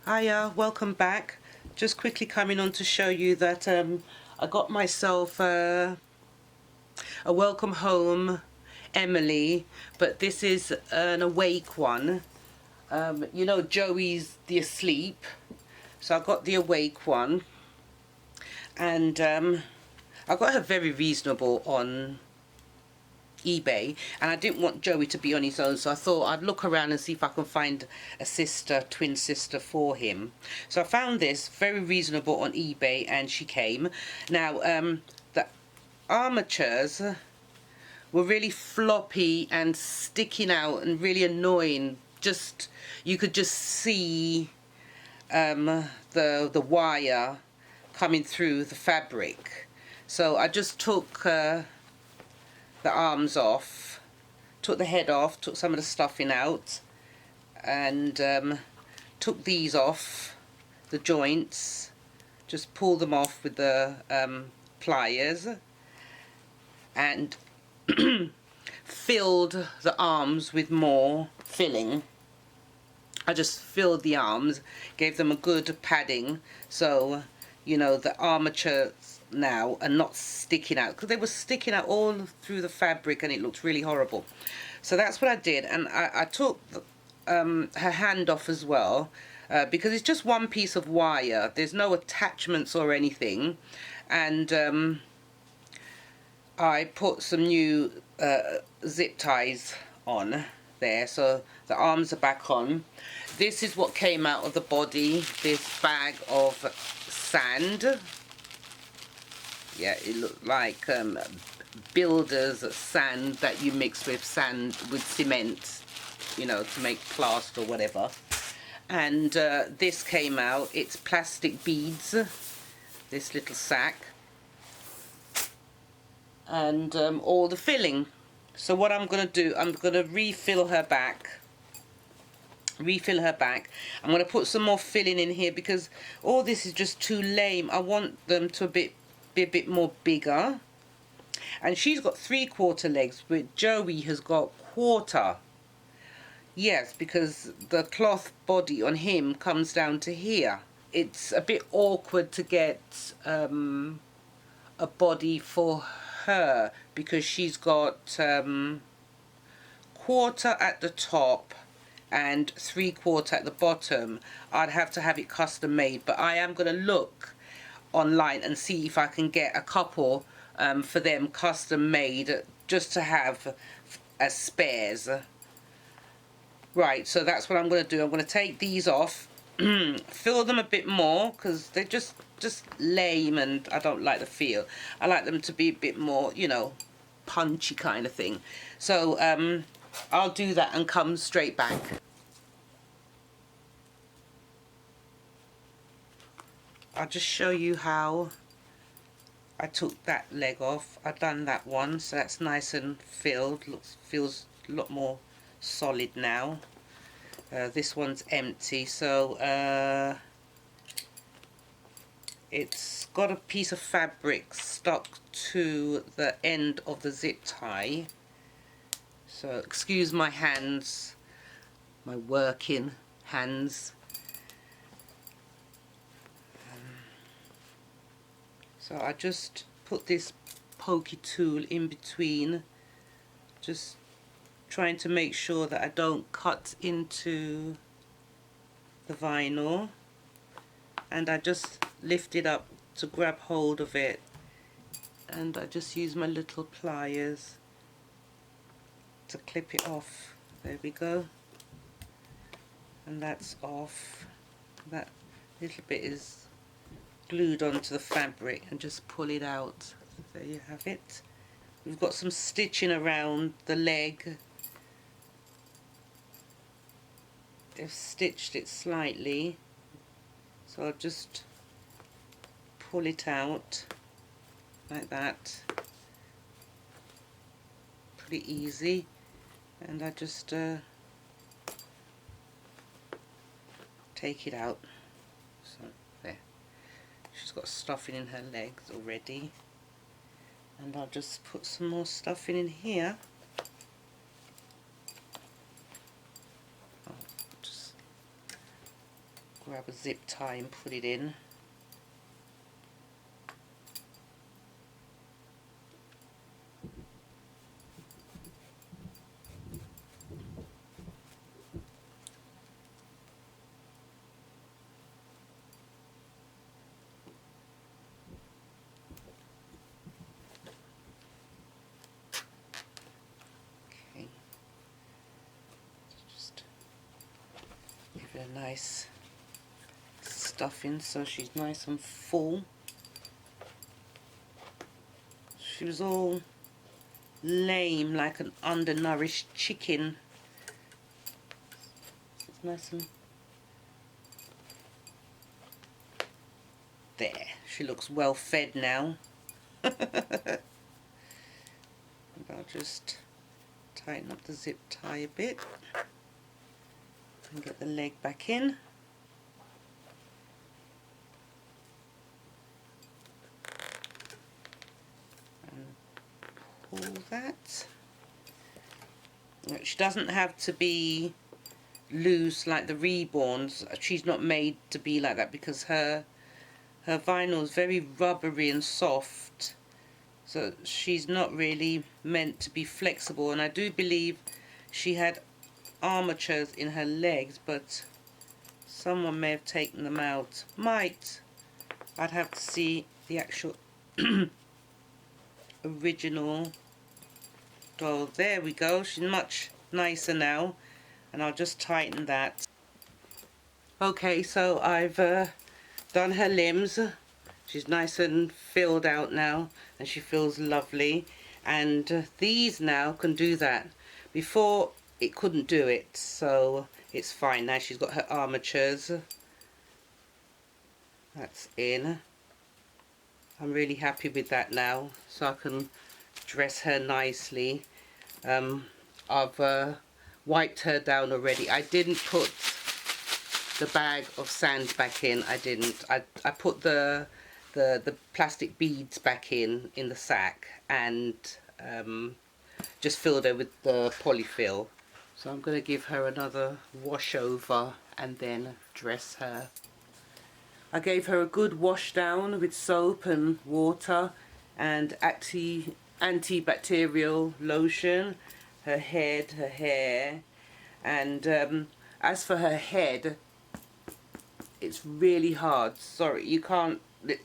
Hiya, welcome back. Just quickly coming on to show you that I got myself a welcome home Emily, but this is an awake one. You know Joey's the asleep, so I got the awake one, and I got her very reasonable on eBay, and I didn't want Joey to be on his own, so I thought I'd look around and see if I can find a sister, twin sister for him. So I found this very reasonable on eBay, and she came. Now the armatures were really floppy and sticking out and really annoying. Just, you could just see the wire coming through the fabric. So I just took the arms off, took the head off, took some of the stuffing out, and took these off, the joints, just pulled them off with the pliers, and filled the arms with more filling. I just filled the arms, gave them a good padding, so you know the armature now are not sticking out, because they were sticking out all through the fabric and it looked really horrible. So that's what I did, and I took her hand off as well, because it's just one piece of wire, there's no attachments or anything, and I put some new zip ties on there, so the arms are back on. This is what came out of the body, this bag of sand. Yeah, it looked like builder's sand that you mix with cement, you know, to make plaster or whatever. And this came out, it's plastic beads, this little sack, and all the filling. So what I'm going to do, I'm going to refill her back. I'm going to put some more filling in here because all this is just too lame. I want them to be a bit more bigger. And she's got 3/4 legs, but Joey has got quarter. Yes, because the cloth body on him comes down to here. It's a bit awkward to get a body for her because she's got quarter at the top and 3/4 at the bottom. I'd have to have it custom made, but I am going to look online and see if I can get a couple for them custom made, just to have as spares. Right, so that's what I'm going to do. I'm going to take these off, fill them a bit more because they're just lame and I don't like the feel. I like them to be a bit more, you know, punchy kind of thing. So I'll do that and come straight back. I'll just show you how I took that leg off. I've done that one, so that's nice and filled. Feels a lot more solid now. This one's empty, so it's got a piece of fabric stuck to the end of the zip tie. So excuse my hands, my working hands. So I just put this pokey tool in between, just trying to make sure that I don't cut into the vinyl, and I just lift it up to grab hold of it, and I just use my little pliers to clip it off. There we go, and that's off. That little bit is glued onto the fabric, and just pull it out. There you have it. We've got some stitching around the leg. They've stitched it slightly, so I'll just pull it out like that. Pretty easy, and I just take it out. So there. She's got stuffing in her legs already, and I'll just put some more stuffing in here. Just grab a zip tie and put it in. Okay, just give it a nice stuffing so she's nice and full. She was all lame like an undernourished chicken. It's nice and there. She looks well fed now. And I'll just tighten up the zip tie a bit and get the leg back in. Pull that. She doesn't have to be loose like the reborns. She's not made to be like that because her vinyl is very rubbery and soft, so she's not really meant to be flexible. And I do believe she had armatures in her legs, but someone may have taken them out. I'd have to see the actual original. Oh, there we go. She's much nicer now, and I'll just tighten that. Okay, so I've done her limbs. She's nice and filled out now, and she feels lovely. And these now can do that. Before it couldn't do it, so it's fine now. She's got her armatures. That's in. I'm really happy with that now, so I can dress her nicely. I've wiped her down already. I didn't put the bag of sand back in. I didn't. I put the plastic beads back in the sack, and just filled her with the polyfill. So I'm going to give her another wash over and then dress her. I gave her a good wash down with soap and water and antibacterial lotion, her head, her hair, and as for her head, it's really hard. Sorry, you can't,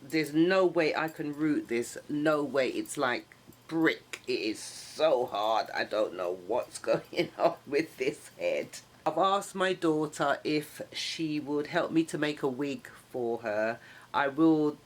there's no way I can root this, no way. It's like brick. It is so hard. I don't know what's going on with this head. I've asked my daughter if she would help me to make a wig for her. I will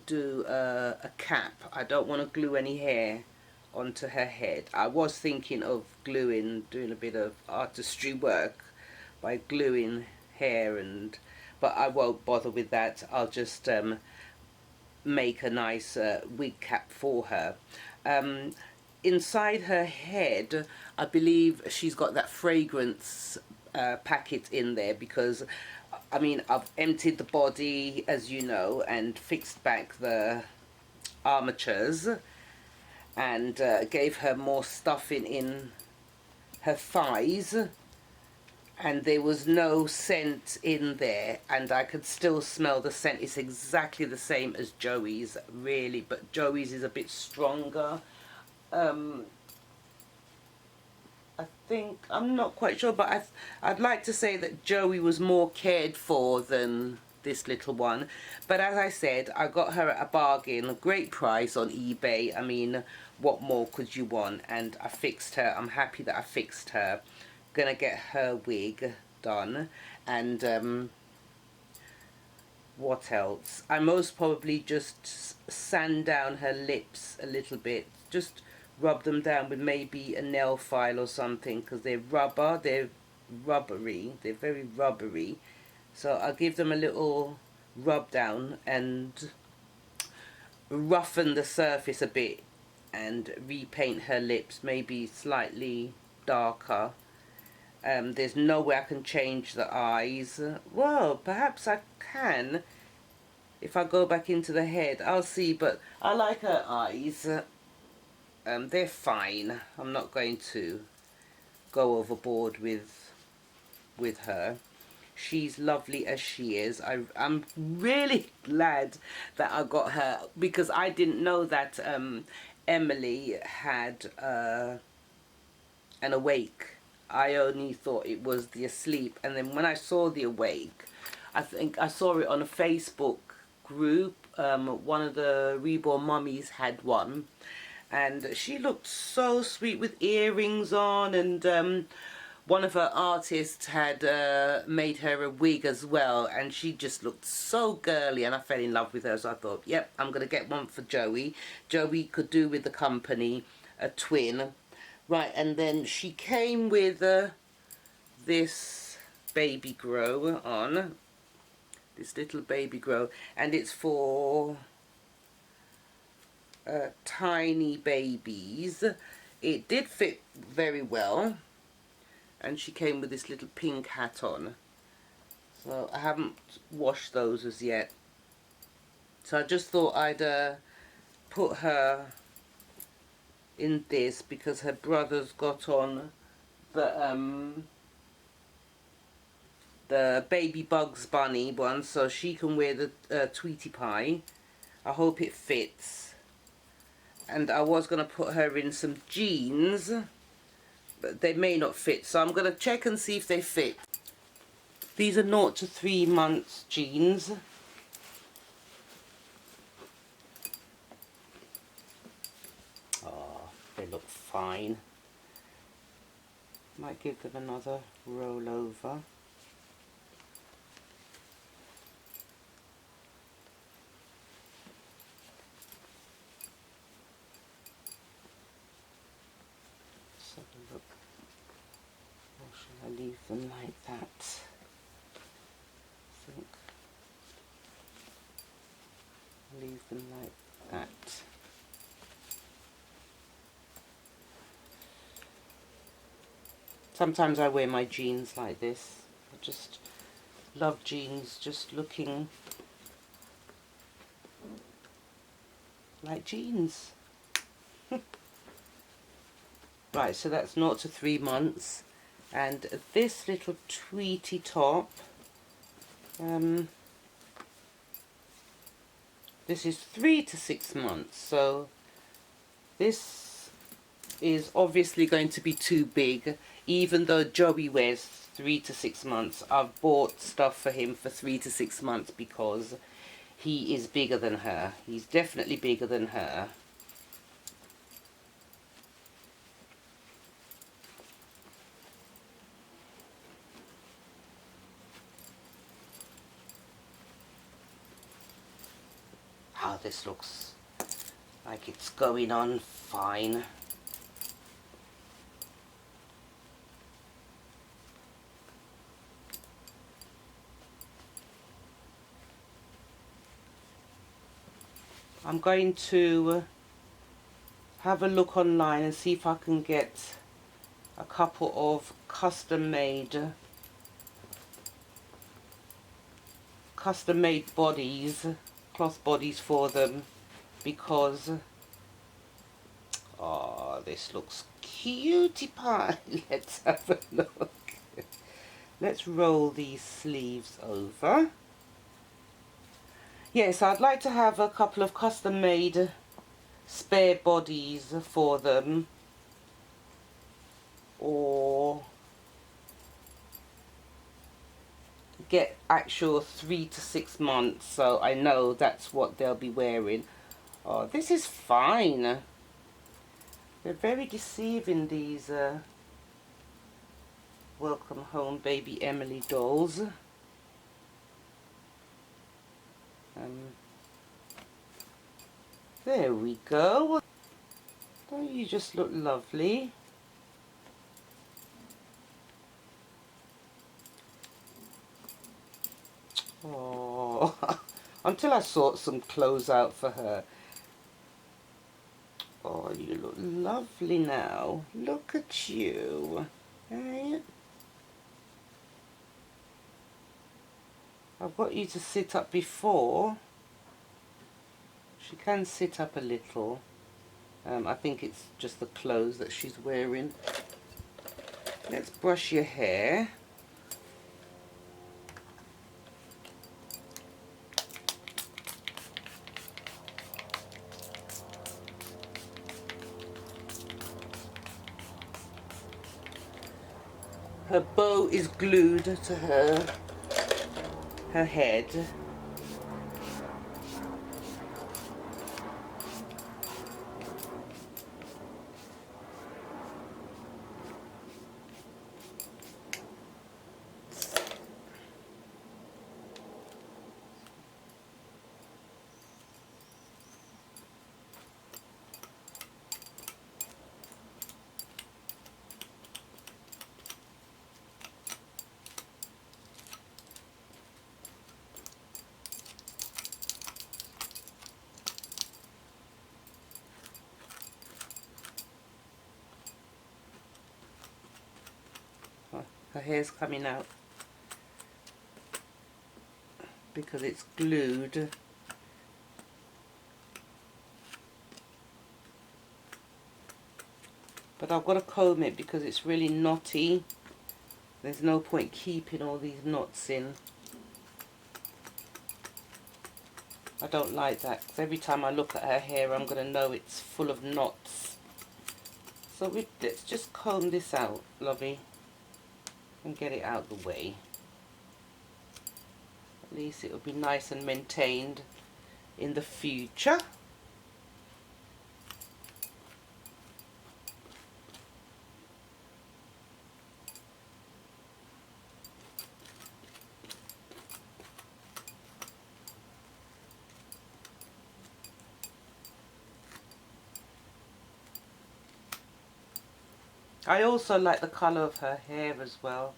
do a cap. I don't want to glue any hair onto her head. I was thinking of doing a bit of artistry work by gluing hair, but I won't bother with that. I'll just make a nice wig cap for her. Inside her head, I believe she's got that fragrance packet in there, because I mean, I've emptied the body, as you know, and fixed back the armatures, and gave her more stuffing in her thighs, and there was no scent in there, and I could still smell the scent. It's exactly the same as Joey's, really, but Joey's is a bit stronger. I think, I'm not quite sure, but I'd like to say that Joey was more cared for than this little one. But as I said, I got her at a bargain, a great price on eBay. I mean, what more could you want? And I fixed her. I'm happy that I fixed her. Gonna get her wig done. And what else? I most probably just sand down her lips a little bit. Just rub them down with maybe a nail file or something, because they're rubbery, they're very rubbery. So I'll give them a little rub down and roughen the surface a bit and repaint her lips, maybe slightly darker. There's no way I can change the eyes. Well, perhaps I can if I go back into the head. I'll see, but I like her eyes. They're fine. I'm not going to go overboard with her. she's lovely as she is. I'm really glad that I got her, because I didn't know that Emily had an awake. I only thought it was the asleep, and then when I saw the awake, I think I saw it on a Facebook group. One of the reborn mummies had one, and she looked so sweet with earrings on, and one of her artists had made her a wig as well, and she just looked so girly, and I fell in love with her. So I thought, yep, I'm gonna get one for Joey. Joey could do with the company, a twin. Right, and then she came with this baby grow on, this little baby grow, and it's for tiny babies. It did fit very well, and she came with this little pink hat on. So I haven't washed those as yet. So I just thought I'd put her in this, because her brother's got on the baby Bugs Bunny one, so she can wear the Tweety Pie. I hope it fits. And I was going to put her in some jeans, but they may not fit, so I'm going to check and see if they fit. These are 0 to 3 months jeans. Oh, they look fine. Might give them another roll over. Let's have a look. Or shall I leave them like that? I think I'll leave them like that. Sometimes I wear my jeans like this. I just love jeans, just looking like jeans. Right, so that's 0 to 3 months. And this little tweety top, this is 3 to 6 months. So this is obviously going to be too big. Even though Joey wears 3 to 6 months, I've bought stuff for him for 3 to 6 months because he is bigger than her. He's definitely bigger than her. Oh, this looks like it's going on fine. I'm going to have a look online and see if I can get a couple of custom made bodies, cloth bodies for them, because oh, this looks cutie pie. Let's have a look. Let's roll these sleeves over. Yes, I'd like to have a couple of custom made spare bodies for them, or get actual 3 to 6 months, so I know that's what they'll be wearing. Oh, this is fine. They're very deceiving, these Welcome Home Baby Emily dolls. There we go. Don't you just look lovely? Oh, until I sort some clothes out for her. Oh, you look lovely now. Look at you. Hey? I've got you to sit up before. She can sit up a little. I think it's just the clothes that she's wearing. Let's brush your hair. Her bow is glued to her head. Her hair's coming out because it's glued. But I've got to comb it because it's really knotty. There's no point keeping all these knots in. I don't like that because every time I look at her hair I'm going to know it's full of knots. So let's just comb this out, lovey, and get it out the way. At least it'll be nice and maintained in the future. I also like the colour of her hair as well.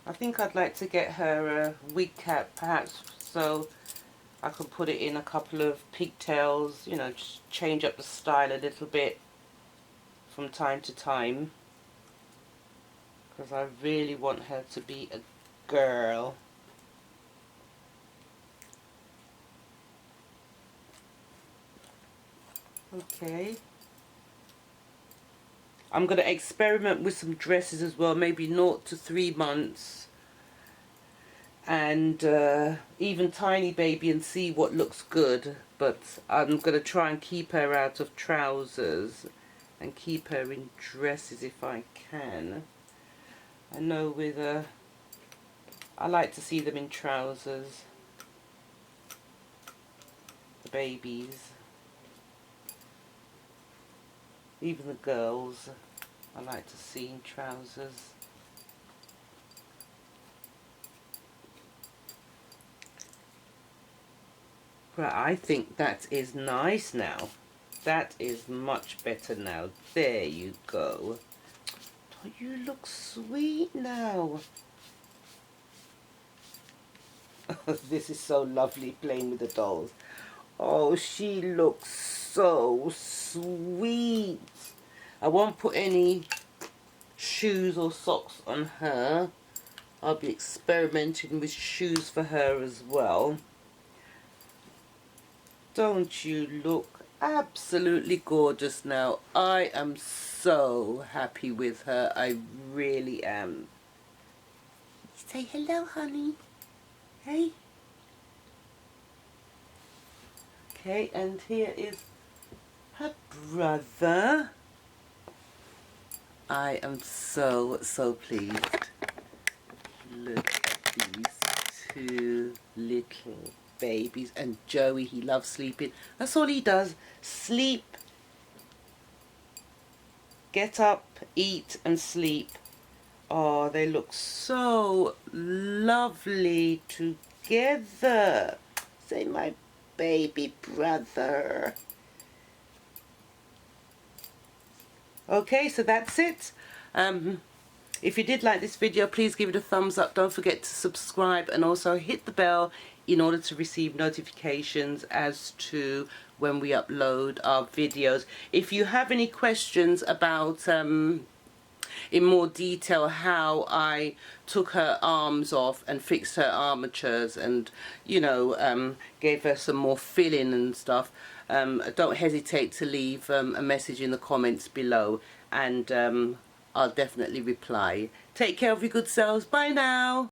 I think I'd like to get her a wig cap perhaps, so I could put it in a couple of pigtails, you know, just change up the style a little bit from time to time, because I really want her to be a girl. Okay. I'm going to experiment with some dresses as well, maybe 0 to 3 months. And even tiny baby, and see what looks good. But I'm going to try and keep her out of trousers and keep her in dresses if I can. I know with I like to see them in trousers, the babies. Even the girls, I like to see in trousers. Right, I think that is nice now. That is much better now. There you go. Oh, you look sweet now. This is so lovely playing with the dolls. Oh, she looks so sweet. I won't put any shoes or socks on her. I'll be experimenting with shoes for her as well. Don't you look absolutely gorgeous now? I am so happy with her. I really am. Say hello, honey. Hey. Okay, and here is her brother. I am so pleased. Look at these two little babies. And Joey, he loves sleeping. That's all he does. Sleep. Get up, eat and sleep. Oh, they look so lovely together. Say my baby brother. Okay, so that's it. If you did like this video, please give it a thumbs up. Don't forget to subscribe and also hit the bell in order to receive notifications as to when we upload our videos. If you have any questions about in more detail how I took her arms off and fixed her armatures and, you know, gave her some more filling and stuff, don't hesitate to leave a message in the comments below, and I'll definitely reply. Take care of your good selves. Bye now.